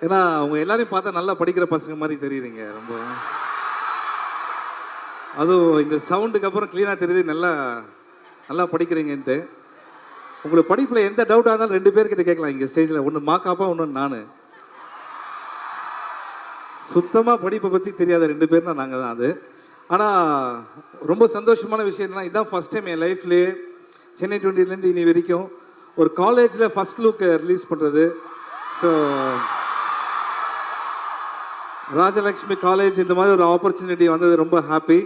ஏன்னா அவங்க எல்லாரையும் பார்த்தா நல்லா படிக்கிற பசங்க மாதிரி தெரியுதுங்க ரொம்ப. அதுவும் இந்த சவுண்டுக்கு அப்புறம் க்ளீனாக தெரியுது நல்லா நல்லா படிக்கிறீங்கன்ட்டு. உங்களுக்கு படிப்பில் எந்த டவுட்டாக இருந்தாலும் 2 பேர்கிட்ட கேட்கலாம் இங்கே ஸ்டேஜில். ஒன்று மாக்காப்பா, ஒன்று நான். சுத்தமாக படிப்பை பற்றி தெரியாத 2 பேர்னா நாங்கள் தான் அது. ஆனால் ரொம்ப சந்தோஷமான விஷயம் என்னன்னா, இதுதான் ஃபஸ்ட் டைம் என் லைஃப்லேயே சென்னை 20லேருந்து இனி வரைக்கும் ஒரு காலேஜில் ஃபஸ்ட் லுக் ரிலீஸ் பண்ணுறது. ஸோ ராஜலக்ஷ்மி காலேஜ் இந்த மாதிரி ஒரு ஆப்பர்ச்சுனிட்டி வந்தது ரொம்ப ஹாப்பி.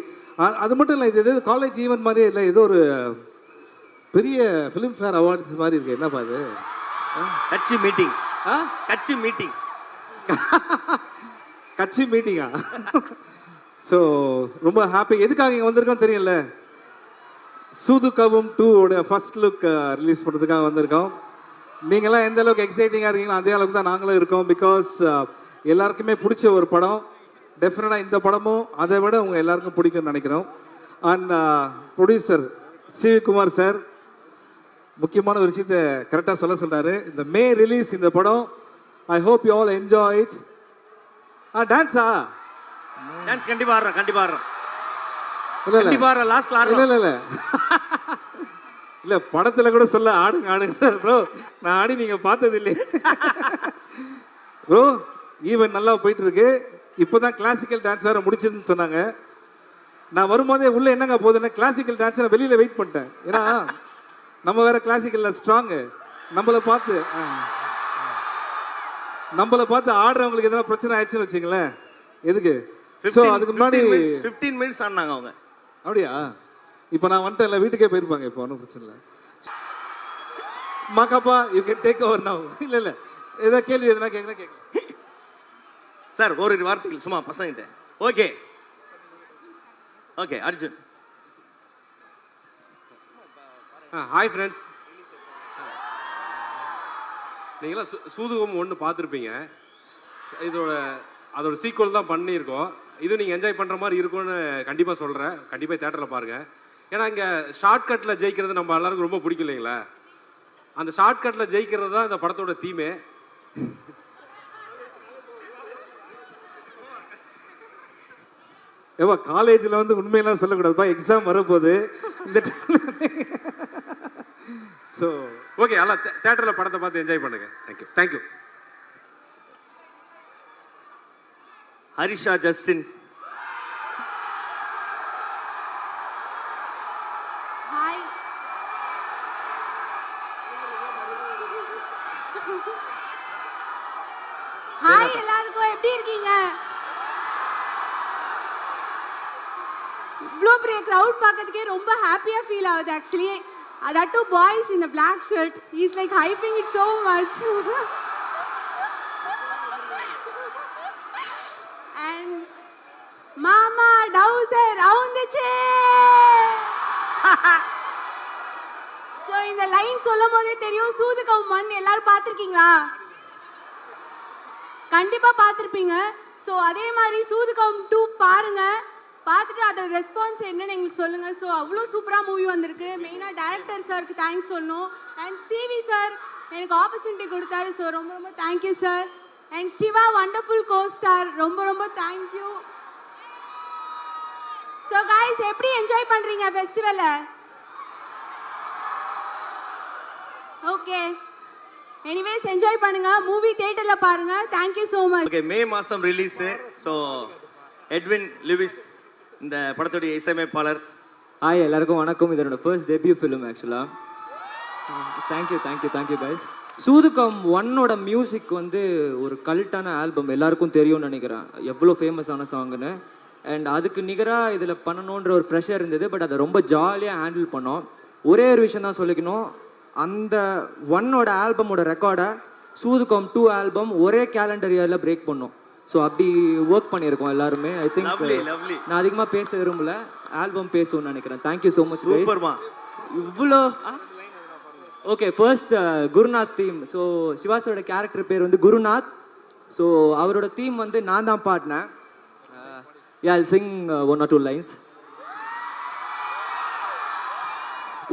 அது மட்டும் இல்லை, இது எது காலேஜ் ஈவெண்ட் மாதிரியே இல்லை, ஏதோ ஒரு பெரிய ஃபிலிம்ஃபேர் அவார்ட்ஸ் மாதிரி இருக்கு. என்னப்பா இது? கட்சி மீட்டிங். கட்சி மீட்டிங். கட்சி மீட்டிங்கா? ஸோ ரொம்ப ஹாப்பி. எதுக்காக இங்கே வந்திருக்கோம் தெரியல. சூதுகவும் 2 ஃபர்ஸ்ட் லுக் ரிலீஸ் பண்ணுறதுக்காக வந்திருக்கோம். நீங்களாம் எந்த அளவுக்கு எக்ஸைட்டிங்காக இருக்கீங்களோ அதே அளவுக்கு தான் நாங்களும் இருக்கோம். பிகாஸ் எல்லாருக்குமே பிடிச்ச ஒரு படம். டெஃபினட்டாக இந்த படமும் அதை விட உங்கள் எல்லாருக்கும் பிடிக்கும்னு நினைக்கிறோம். And producer CV Kumar sir முக்கியமான ஒரு விஷயத்தை கரெக்டாக சொல்கிறாரு. இந்த மே ரிலீஸ் இந்த படம். I hope you all enjoy it. டான்ஸா? டான்ஸ் கண்டிப்பாக ஆடுறோம், கண்டிப்பாக ஆடுறோம். இல்லை இல்லை கண்டிப்பாக ஆடுறோம். லாஸ்ட்டில் ஆடுறோம். இல்லை இல்லை இல்லை படத்தில் கூட சொல்ல ஆடுங்க ஆடுங்க ப்ரோ. நான் ஆடி நீங்கள் பார்த்தது இல்லையே ப்ரோ. ஈவென்ட் நல்லா போயிட்டு இருக்கு. இப்போ தான் கிளாசிக்கல் டான்ஸ் வேறு முடிச்சதுன்னு சொன்னாங்க. நான் வரும்போதே உள்ளே என்னங்க போகுதுன்னா கிளாசிக்கல் டான்ஸ் நான் வெளியில் வெயிட் பண்ணிட்டேன். ஏன்னா நம்ம வேற கிளாசிக்கலில் ஸ்ட்ராங்கு. நம்மளை பார்த்து ஆடுறவங்களுக்கு எதனா பிரச்சனை ஆயிடுச்சுன்னு வச்சுங்களேன். எதுக்கு? ஸோ அதுக்கு முன்னாடி 15 மினிட்ஸ் ஆடினாங்க அவங்க. அப்படியா? இப்போ நான் வந்துட்டேன், இல்லை வீட்டுக்கே போயிருப்பாங்க. இப்போ ஒன்றும் பிரச்சனை இல்லை. Ma Ka Pa you can take over now. இல்லை இல்லை ஏதோ கேள்வி எதுனா கேட்க சார் ஒரு வார்த்தைகள் சும்மா பசங்கிட்ட. Okay okay Arjun. Hi friends. நீங்களாம் சூதுகம் 1 பார்த்துருப்பீங்க. அதோட சீக்குவல் தான் பண்ணியிருக்கோம். இது நீங்கள் என்ஜாய் பண்ணுற மாதிரி இருக்கும்னு கண்டிப்பாக சொல்கிறேன். கண்டிப்பாக தேட்டரில் பாருங்கள். ஏன்னா இங்கே ஷார்ட்கட்டில் ஜெயிக்கிறது நம்ம எல்லாருக்கும் ரொம்ப பிடிக்கும் இல்லைங்களா? அந்த ஷார்ட்கட்டில் ஜெயிக்கிறது தான் இந்த படத்தோட தீமே. ஏவா காலேஜில் வந்து உண்மையெல்லாம் சொல்லக்கூடாதுப்பா, எக்ஸாம் வரப்போகுது இந்த. ஸோ ஓகே, எல்லாம் தேட்டரில் படத்தை பார்த்து என்ஜாய் பண்ணுங்கள். Thank you thank you. Harisha Justin. Hi. Hi எல்லாருக்கும், எப்படி இருக்கீங்க? இவ்வளோ பெரிய க்ரௌட் பார்க்கறதுக்கே ரொம்ப ஹாப்பியாக ஃபீல் ஆகுது actually. that two boys in the black shirt, he's like hyping it so much. And mama dowser avundiche. So இந்த லைன் சொல்லும்போதே தெரியும் சூதுகம் 1 எல்லாரும் பார்த்திருக்கீங்களா? கண்டிப்பா பார்த்திருப்பீங்க. ஸோ அதே மாதிரி சூதுகம் 2 பாருங்க. பார்த்துட்டு அதோட ரெஸ்பான்ஸ் என்னன்னு எங்களுக்கு சொல்லுங்க. ஸோ அவ்வளோ சூப்பராக மூவி வந்திருக்கு. மெயினாக டைரக்டர் சாருக்கு தேங்க்ஸ் சொல்லணும். அண்ட் சிவி சார் எனக்கு ஆப்பர்ச்சுனிட்டி கொடுத்தாரு. ஸோ ரொம்ப ரொம்ப thank you sir. And Siva wonderful co star, ரொம்ப ரொம்ப தேங்க்யூ. ஸோ காய்ஸ், எப்படி என்ஜாய் பண்ணுறீங்க ஃபெஸ்டிவலை? ஓகே, எனிவேஸ் என்ஜாய் பண்ணுங்க. மூவி தியேட்டரில் பாருங்க. Thank you so much. ஓகே, மே மாதம் ரிலீஸு. ஸோ எட்வின் லிவிஸ் இந்த படத்துடைய இசையமைப்பாளர். ஹாய் எல்லாருக்கும் வணக்கம். இது என்னோட ஃபர்ஸ்ட் டெபியூ ஃபிலிம் ஆக்சுவலாக. Thank you guys. சூதுகம் 1ஓட மியூசிக் வந்து ஒரு கல்ட்டான ஆல்பம், எல்லாருக்கும் தெரியும்னு நினைக்கிறேன் எவ்வளோ ஃபேமஸான சாங்குன்னு. அண்ட் அதுக்கு நிகராக இதில் பண்ணணுன்ற ஒரு ப்ரெஷர் இருந்தது. பட் அதை ரொம்ப ஜாலியாக ஹேண்டில் பண்ணோம். ஒரே ஒரு விஷயம் தான் சொல்லிக்கணும், அந்த 1ஓட ஆல்பமோட ரெக்கார்டை சூதுகம் 2 ஆல்பம் ஒரே கேலண்டர் இயரில் பிரேக் பண்ணோம். ஸோ அப்படி ஒர்க் பண்ணியிருக்கோம் எல்லாருமே. ஐ திங்க் நான் அதிகமாக பேச விரும்பல, ஆல்பம் பேசணும்னு நினைக்கிறேன். Thank you so much. இவ்வளோ okay. First Gurunath theme. So சிவாசோட கேரக்டர் பேர் வந்து குருநாத். ஸோ அவரோட தீம் வந்து நான் தான் பாடினேன். I'll sing 1 or 2 lines.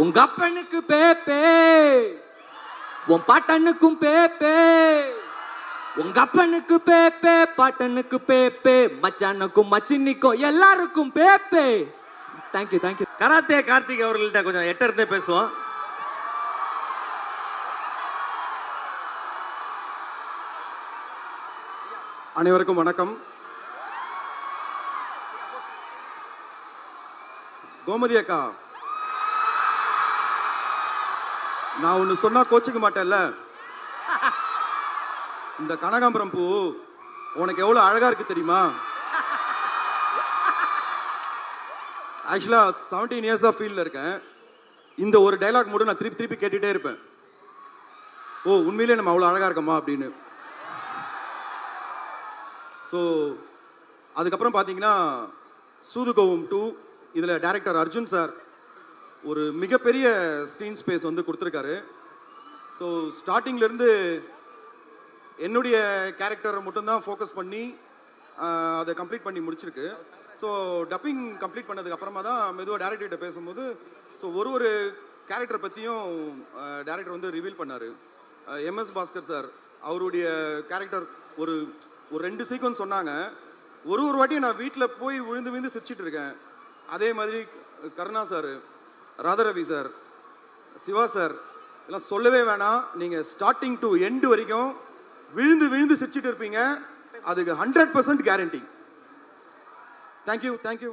உங்க அப்பனுக்கு பேப்பே, உன் பாட்டனுக்கும் பேப்பே, உங்க அப்பனுக்கு பேப்பே, பாட்டனுக்கு பேப்பே, மச்சானுக்கும் மச்சினிக்கும் எல்லாருக்கும் பேப்பே. Thank you thank you. கராத்தே கார்த்திக் அவர்கள்ட்ட கொஞ்சம் எட்ட இருந்தே பேசுவோம். அனைவருக்கும் வணக்கம். கோமதி அக்கா, நான் ஒன்று சொன்னா கோச்சிக்க மாட்டேன்ல. இந்த கனகாம்பரம் பூ உனக்கு எவ்வளோ அழகா இருக்கு தெரியுமா? ஆக்சுவலாக 17 இயர்ஸாக ஃபீல்டில் இருக்கேன். இந்த ஒரு டைலாக் மட்டும் நான் திருப்பி திருப்பி கேட்டுகிட்டே இருப்பேன். ஓ, உண்மையிலே நம்ம அவ்வளோ அழகா இருக்கோமா அப்படின்னு. ஸோ அதுக்கப்புறம் பார்த்தீங்கன்னா சூதுகோவம் 2 இதில் டைரக்டர் அர்ஜுன் சார் ஒரு மிகப்பெரிய ஸ்க்ரீன் ஸ்பேஸ் வந்து கொடுத்துருக்காரு. ஸோ ஸ்டார்டிங்லேருந்து என்னுடைய கேரக்டரை மட்டும்தான் ஃபோக்கஸ் பண்ணி அதை கம்ப்ளீட் பண்ணி முடிச்சிருக்கு. ஸோ டப்பிங் கம்ப்ளீட் பண்ணதுக்கு அப்புறமா தான் மெதுவாக டேரக்டர்கிட்ட பேசும்போது ஸோ ஒரு கேரக்டர் பற்றியும் டேரக்டர் வந்து ரிவீல் பண்ணார். எம்எஸ் பாஸ்கர் சார் அவருடைய கேரக்டர் ஒரு 2 சீக்வன்ஸ் சொன்னாங்க. ஒரு வாட்டியும் நான் வீட்டில் போய் விழுந்து விழுந்து சிரிச்சிட்டு இருக்கேன். அதே மாதிரி Karuna sir, Radha Ravi sir, Siva sir எல்லாம் சொல்லவே வேணாம். நீங்கள் ஸ்டார்டிங் டு எண்டு வரைக்கும் விழுந்து விழுந்து சிரிச்சிட்டு இருப்பீங்க. அதுக்கு 100% கேரண்டி. தேங்க்யூ.